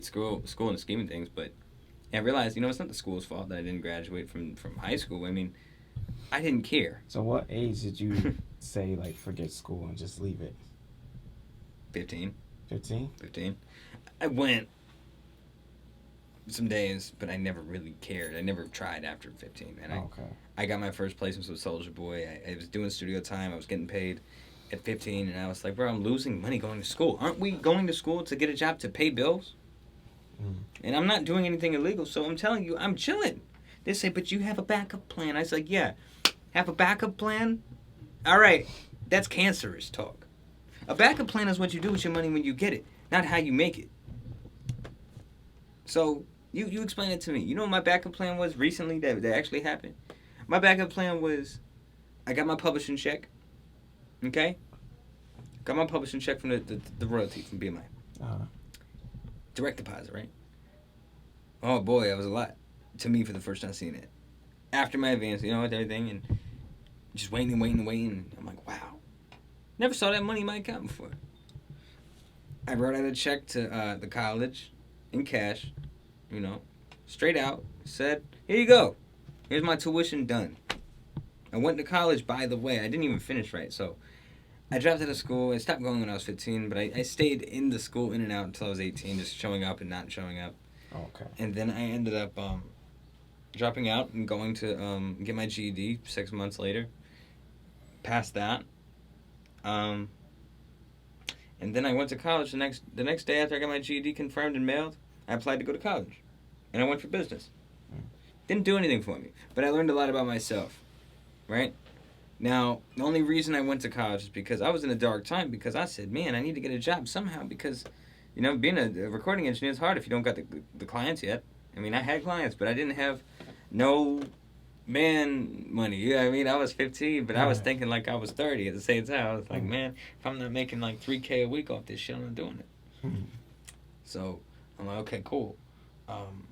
school in the scheme of things, but I realized, it's not the school's fault that I didn't graduate from high school. I mean, I didn't care. So what age did you say, like, forget school and just leave it? 15. 15? 15. I went some days, but I never really cared. I never tried after 15, man. Okay. I got my first placements with Soulja Boy. I was doing studio time. I was getting paid at 15, and I was like, bro, I'm losing money going to school. Aren't we going to school to get a job to pay bills? And I'm not doing anything illegal, so I'm telling you, I'm chilling. They say, but you have a backup plan. I was like, yeah, have a backup plan? All right, that's cancerous talk. A backup plan is what you do with your money when you get it, not how you make it. So you explain it to me. You know what my backup plan was recently that actually happened? My backup plan was I got my publishing check, okay? Got my publishing check from the royalty from BMI. Direct deposit, right? Oh boy, that was a lot to me for the first time seeing it. After my advance, with everything, and just waiting. I'm like, wow. Never saw that money in my account before. I wrote out a check to the college in cash, straight out. Said, here you go. Here's my tuition done. I went to college, by the way. I didn't even finish right, so I dropped out of school. I stopped going when I was 15, but I stayed in the school in and out until I was 18, just showing up and not showing up. Okay. And then I ended up dropping out and going to get my GED 6 months later. Passed that. And then I went to college the next day after I got my GED confirmed and mailed. I applied to go to college. And I went for business. Didn't do anything for me, but I learned a lot about myself, right? Now, the only reason I went to college is because I was in a dark time, because I said, man, I need to get a job somehow, because, being a recording engineer is hard if you don't got the clients yet. I mean, I had clients, but I didn't have no man money. You know what I mean? I was 15, but I was thinking like I was 30 at the same time. I was like, man, if I'm not making like $3K a week off this shit, I'm not doing it. So I'm like, okay, cool.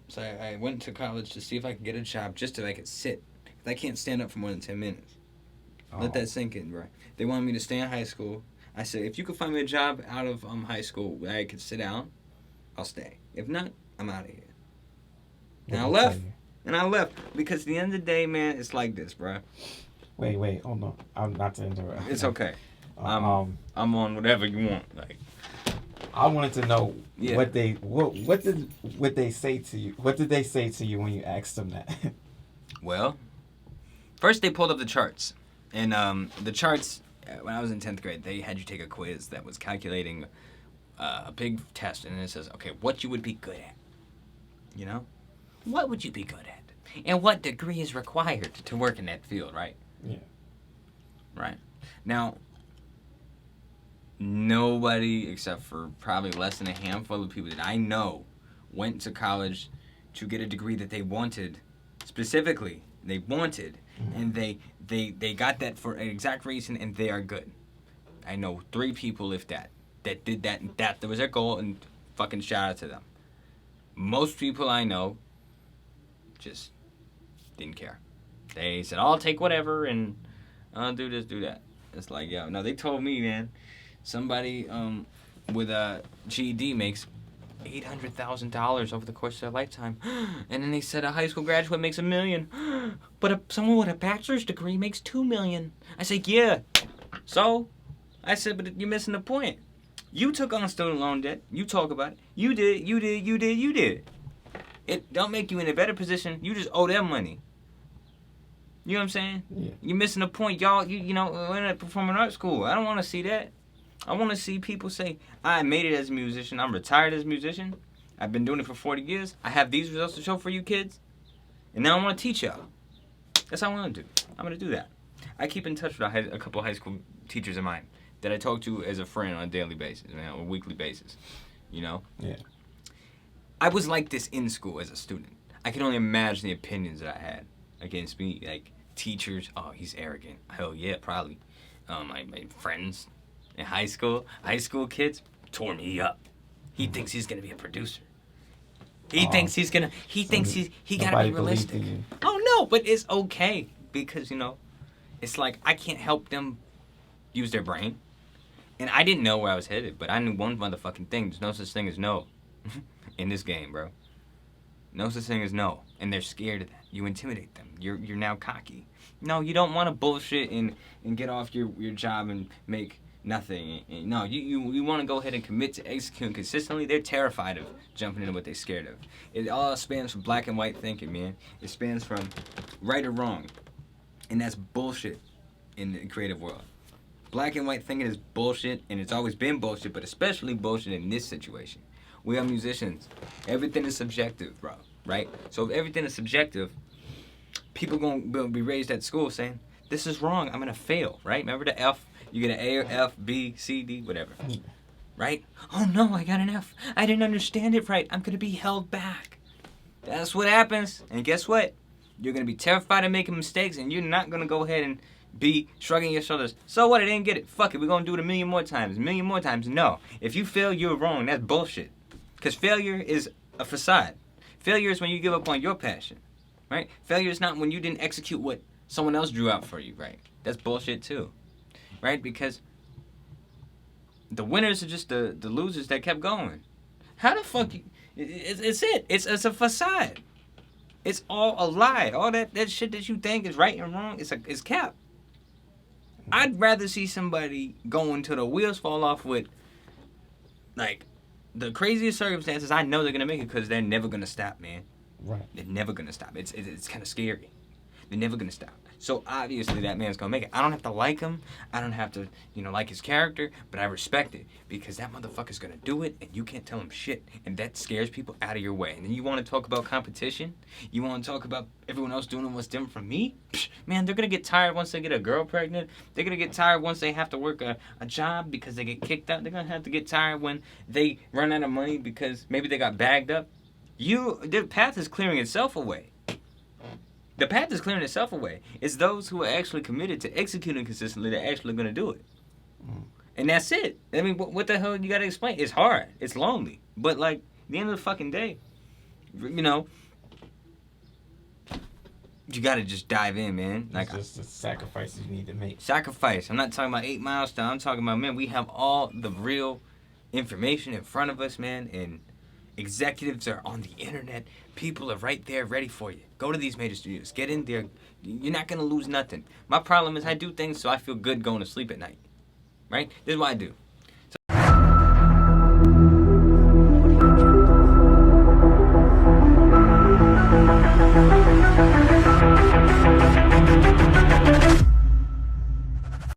So I went to college to see if I could get a job just so I could sit. I can't stand up for more than 10 minutes. Let that sink in, right? They wanted me to stay in high school. I said, if you could find me a job out of high school where I could sit down, I'll stay. If not, I'm out of here. And I left. And I left because at the end of the day, man, it's like this, bro. Wait, hold on. I'm not to interrupt. It's okay. I'm on whatever you want. Like, I wanted to know what they say to you. What did they say to you when you asked them that? Well, first they pulled up the charts, and the charts when I was in 10th grade, they had you take a quiz that was calculating a big test, and it says, okay, what you would be good at. What would you be good at? And what degree is required to work in that field, right? Yeah. Right. Now, nobody except for probably less than a handful of people that I know went to college to get a degree that they wanted. Specifically, they wanted, and they got that for an exact reason, and they are good. I know 3 people, if that did that, and that was their goal, and fucking shout out to them. Most people I know just didn't care. They said, I'll take whatever, and I'll do this, do that. It's like, yo, no, they told me, man, somebody with a GED makes $800,000 over the course of their lifetime. And then they said a high school graduate makes $1 million. But someone with a bachelor's degree makes $2 million. I said, yeah. So, I said, but you're missing the point. You took on student loan debt. You talk about it. You did. It don't make you in a better position. You just owe them money. You know what I'm saying? Yeah. You're missing the point. Y'all, we're in a performing arts school. I don't want to see that. I want to see people say, I made it as a musician. I'm retired as a musician. I've been doing it for 40 years. I have these results to show for you kids. And now I want to teach y'all. That's what I want to do. I'm going to do that. I keep in touch with a couple of high school teachers of mine that I talk to as a friend on a daily basis, on a weekly basis. Yeah. I was like this in school as a student. I can only imagine the opinions that I had against me. Like, teachers, oh, he's arrogant. Hell yeah, probably. My friends in high school kids tore me up. He thinks he's gonna be a producer. He thinks he gotta be realistic. Oh no, but it's okay because it's like I can't help them use their brain. And I didn't know where I was headed, but I knew one motherfucking thing. There's no such thing as no. in this game, bro. No such thing as no, and they're scared of that. You intimidate them. You're now cocky. No, you don't want to bullshit and get off your job and make nothing. No, you want to go ahead and commit to executing consistently. They're terrified of jumping into what they're scared of. It all spans from black and white thinking, man. It spans from right or wrong, and that's bullshit in the creative world. Black and white thinking is bullshit, and it's always been bullshit, but especially bullshit in this situation. We are musicians. Everything is subjective, bro. Right? So if everything is subjective, people gonna be raised at school saying, this is wrong, I'm gonna fail, right? Remember the F? You get an A or F, B, C, D, whatever. Right? Oh no, I got an F. I didn't understand it right. I'm gonna be held back. That's what happens. And guess what? You're gonna be terrified of making mistakes, and you're not gonna go ahead and be shrugging your shoulders. So what? I didn't get it. Fuck it. We're gonna do it a million more times. A million more times. No. If you fail, you're wrong. That's bullshit. Because failure is a facade. Failure is when you give up on your passion, right? Failure is not when you didn't execute what someone else drew out for you, right? That's bullshit too, right? Because the winners are just the losers that kept going. How the fuck you... It's it. It's a facade. It's all a lie. All that shit that you think is right and wrong, it's cap. I'd rather see somebody go until the wheels fall off with, like, the craziest circumstances. I know they're gonna make it because they're never gonna stop, man. Right. They're never gonna stop. It's kind of scary. They're never gonna stop. So obviously that man's gonna make it. I don't have to like him. I don't have to, like his character, but I respect it because that motherfucker's gonna do it, and you can't tell him shit, and that scares people out of your way. And then you want to talk about competition? You want to talk about everyone else doing what's different from me? Psh, man, they're gonna get tired once they get a girl pregnant. They're gonna get tired once they have to work a job because they get kicked out. They're gonna have to get tired when they run out of money because maybe they got bagged up. The path is clearing itself away. The path is clearing itself away. It's those who are actually committed to executing consistently that are actually going to do it. And that's it. I mean, what the hell you got to explain? It's hard. It's lonely. But, like, at the end of the fucking day, you got to just dive in, man. Like, it's just the sacrifices you need to make. Sacrifice. I'm not talking about 8 milestones. I'm talking about, man, we have all the real information in front of us, man, and executives are on the internet. People are right there ready for you. Go to these major studios. Get in there. You're not going to lose nothing. My problem is I do things so I feel good going to sleep at night. Right? This is what I do.